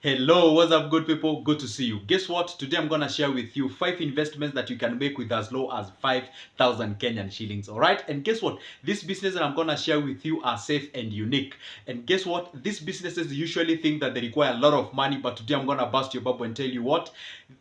Hello, what's up, good people? Good to see you. Guess what? Today I'm gonna share with you 5 investments that you can make with as low as 5,000 Kenyan shillings. All right, and guess what? These businesses that I'm gonna share with you are safe and unique. And guess what? These businesses usually think that they require a lot of money, but today I'm gonna bust your bubble and tell you what,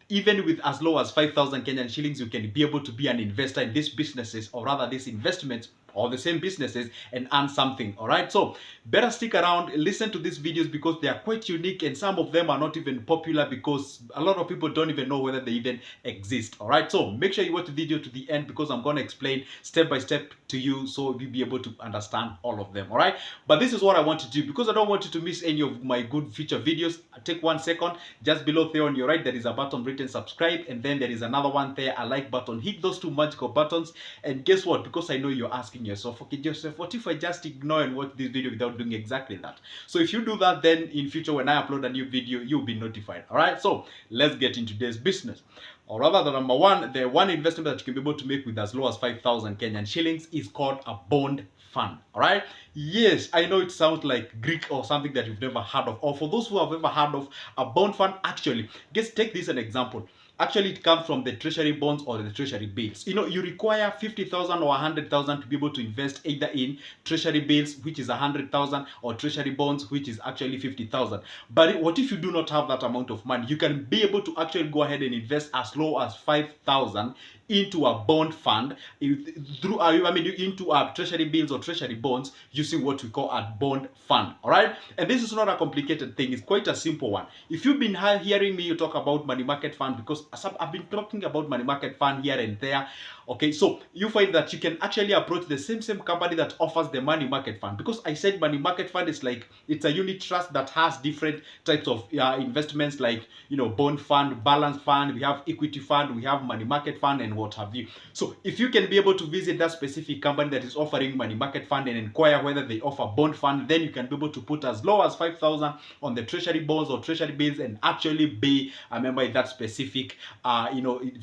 even with as low as 5,000 Kenyan shillings, you can be able to be an investor in these businesses, or rather these investments, or the same businesses, and earn something. All right, so better stick around, listen to these videos, because they are quite unique, and some of them are not even popular because a lot of people don't even know whether they even exist. All right, so make sure you watch the video to the end, because I'm going to explain step by step to you, so you'll be able to understand all of them. All right, but this is what I want to do, because I don't want you to miss any of my good future videos. Take 1 second, just below there on your right there is a button written subscribe, and then there is another one there, a like button. Hit those two magical buttons, and guess what? Because I know you're asking yourself, okay Joseph, what if I just ignore and watch this video without doing exactly that? So if you do that, then in future when I upload a new video, you'll be notified. All right, so let's get into today's business. Or rather, the number one, the one investment that you can be able to make with as low as 5,000 Kenyan shillings is called a bond fund. All right, yes, I know it sounds like Greek or something that you've never heard of, or for those who have ever heard of a bond fund, actually, just take this an example. Actually, it comes from the treasury bonds or the treasury bills. You know, you require 50,000 or 100,000 to be able to invest either in treasury bills, which is 100,000, or treasury bonds, which is actually 50,000. But what if you do not have that amount of money? You can be able to actually go ahead and invest as low as 5,000 into a bond fund, through into treasury bills or treasury bonds, using what we call a bond fund. All right, and this is not a complicated thing, it's quite a simple one. If you've been hearing me talk about money market fund, because I've been talking about money market fund here and there, okay, so you find that you can actually approach the same company that offers the money market fund, because I said money market fund is like, it's a unit trust that has different types of investments, like, you know, bond fund, balance fund, we have equity fund, we have money market fund, and what have you. So if you can be able to visit that specific company that is offering money market fund and inquire whether they offer bond fund, then you can be able to put as low as 5,000 on the treasury bonds or treasury bills, and actually be a member in that specific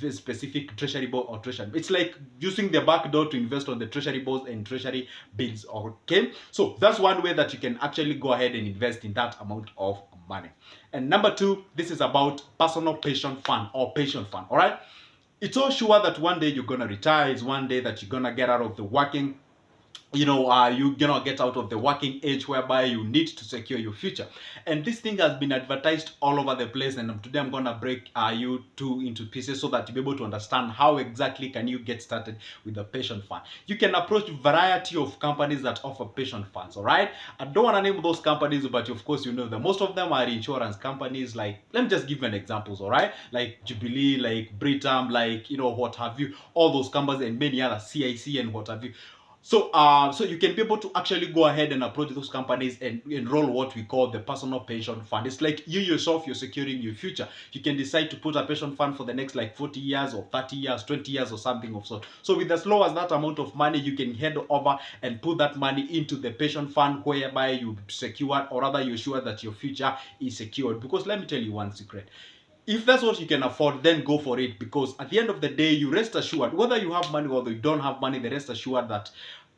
specific treasury bond or treasury. It's like using the back door to invest on the treasury bonds and treasury bills. Okay, so that's one way that you can actually go ahead and invest in that amount of money. And number two, this is about personal pension fund or pension fund. All right, it's all sure that one day you're gonna retire. It's one day that you're gonna get out of the working, you're gonna get out of the working age, whereby you need to secure your future. And this thing has been advertised all over the place, and today I'm gonna break you two into pieces, so that you'll be able to understand how exactly can you get started with a pension fund. You can approach variety of companies that offer pension funds. All right, I don't want to name those companies, but of course you know them. Most of them are insurance companies. Like, let me just give you an examples. All right, like Jubilee, like Britam, like, what have you, all those companies, and many other, CIC and what have you. So you can be able to actually go ahead and approach those companies and enroll what we call the personal pension fund. It's like you yourself, you're securing your future. You can decide to put a pension fund for the next like 40 years or 30 years, 20 years or something of sort. So with as low as that amount of money, you can head over and put that money into the pension fund, whereby you secure, or rather you're sure that your future is secured. Because let me tell you one secret. If that's what you can afford, then go for it, because at the end of the day, you rest assured, whether you have money or you don't have money, the rest assured that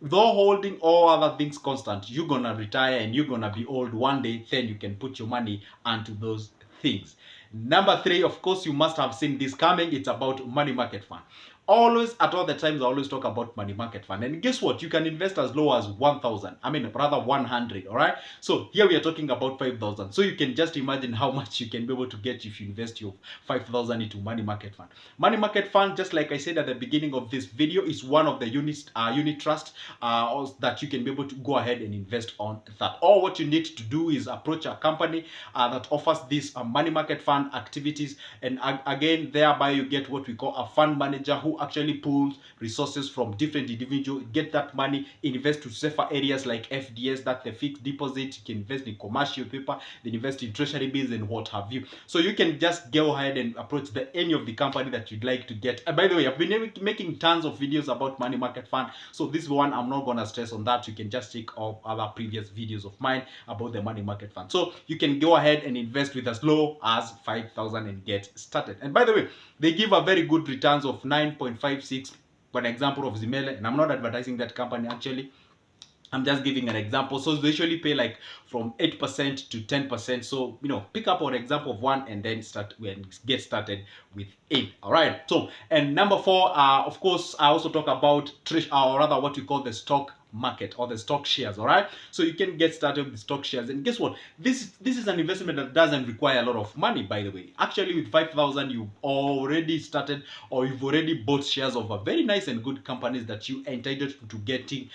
though holding all other things constant, you're gonna retire and you're gonna be old one day, then you can put your money onto those things. Number three, of course, you must have seen this coming. It's about money market fund. Always, at all the times, I always talk about money market fund. And guess what? You can invest as low as 1,000. I mean, rather 100. All right. So here we are talking about 5,000. So you can just imagine how much you can be able to get if you invest your 5,000 into money market fund. Money market fund, just like I said at the beginning of this video, is one of the unit trust that you can be able to go ahead and invest on that. All what you need to do is approach a company that offers this money market fund activities, and again, thereby you get what we call a fund manager, who actually pulls resources from different individuals, get that money, invest to safer areas like FDS, that's the fixed deposit. You can invest in commercial paper, then invest in treasury bills and what have you. So you can just go ahead and approach any of the company that you'd like to get. And by the way, I've been making tons of videos about money market fund, so this one I'm not gonna stress on that. You can just check off other previous videos of mine about the money market fund. So you can go ahead and invest with as low as 5,000 and get started. And by the way, they give a very good returns of 9.56, for an example of Zimele, and I'm not advertising that company actually. I'm just giving an example. So they usually pay like from 8% to 10%. So, pick up an example of one and then get started with it. All right. So, and number four, of course, I also talk about or rather what we call the stock market or the stock shares. All right. So you can get started with the stock shares, and guess what? This is an investment that doesn't require a lot of money. By the way, actually, with 5,000, you already started, or you've already bought shares of a very nice and good companies that you entitled to getting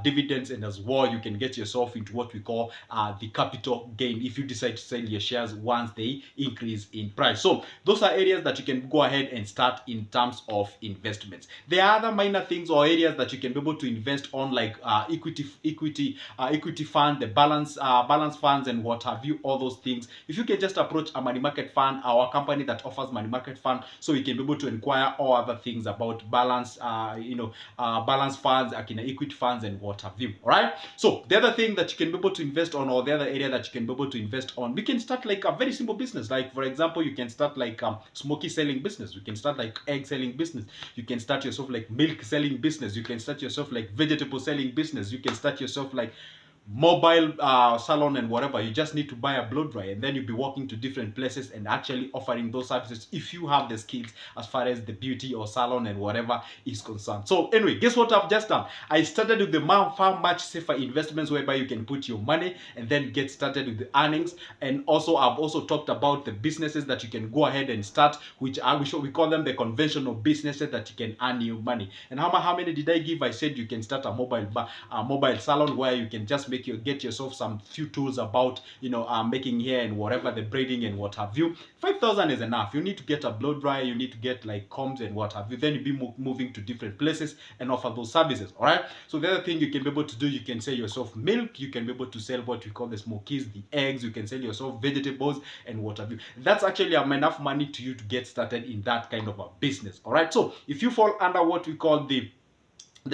dividends, and as well you can get yourself into what we call the capital gain if you decide to sell your shares once they increase in price. So those are areas that you can go ahead and start in terms of investments. There are other minor things or areas that you can be able to invest on, like equity fund, the balance funds, and what have you. All those things, if you can just approach a money market fund or a company that offers money market fund, so you can be able to inquire all other things about balance balance funds, equity funds, and what have you. All right. So the other thing that you can be able to invest on, or the other area that you can be able to invest on, we can start like a very simple business. Like, for example, you can start like smoky selling business. You can start like egg selling business. You can start yourself like milk selling business. You can start yourself like vegetable selling business. You can start yourself like mobile salon and whatever. You just need to buy a blow dryer, and then you'll be walking to different places and actually offering those services if you have the skills as far as the beauty or salon and whatever is concerned. So anyway, guess what I've just done? I started with the far much safer investments whereby you can put your money and then get started with the earnings. And also I've also talked about the businesses that you can go ahead and start, which we call them the conventional businesses that you can earn you money. And how many did I give? I said you can start a mobile salon where you can just get yourself some few tools about making hair and whatever, the braiding and what have you. 5,000 is enough. You need to get a blow dryer, you need to get like combs and what have you. Then you'll be moving to different places and offer those services. All right. So the other thing you can be able to do, you can sell yourself milk. You can be able to sell what we call the smokies, the eggs. You can sell yourself vegetables and what have you. That's actually enough money to you to get started in that kind of a business. All right. So if you fall under what we call the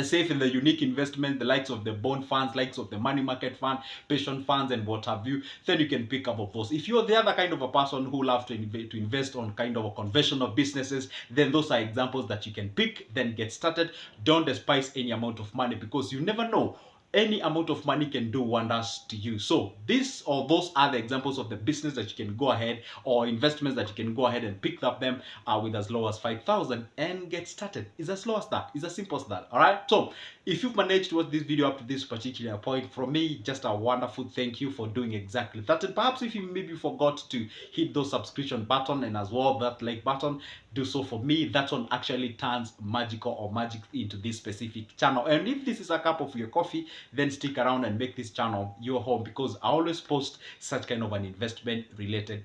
safe and the unique investment, the likes of the bond funds, likes of the money market fund, pension funds, and what have you, then you can pick up of those. If you're the other kind of a person who loves to invest on kind of a conventional businesses, then those are examples that you can pick, then get started. Don't despise any amount of money, because you never know, any amount of money can do wonders to you. So this or those are the examples of the business that you can go ahead, or investments that you can go ahead and pick up them with as low as 5,000 and get started. It's as low as that. It's as simple as that. All right. So if you've managed to watch this video up to this particular point, from me, just a wonderful thank you for doing exactly that. And perhaps if you maybe forgot to hit those subscription button and as well that like button, do so for me. That one actually turns magical or magic into this specific channel. And if this is a cup of your coffee, then stick around and make this channel your home, because I always post such kind of an investment related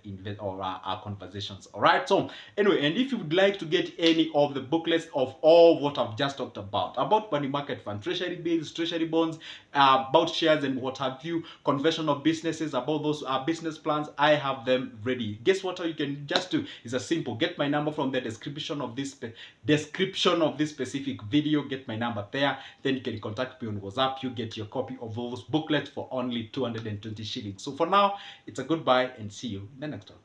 conversations. All right. So anyway, and if you would like to get any of the booklets of all what I've just talked about money market fund, treasury bills, treasury bonds, about shares and what have you, conventional businesses, about those business plans, I have them ready. Guess what you can just do is a simple, get my number from the description of this specific video. Get my number there, then you can contact me on WhatsApp. You get your copy of those booklets for only 220 shillings. So for now, it's a goodbye, and see you in the next one.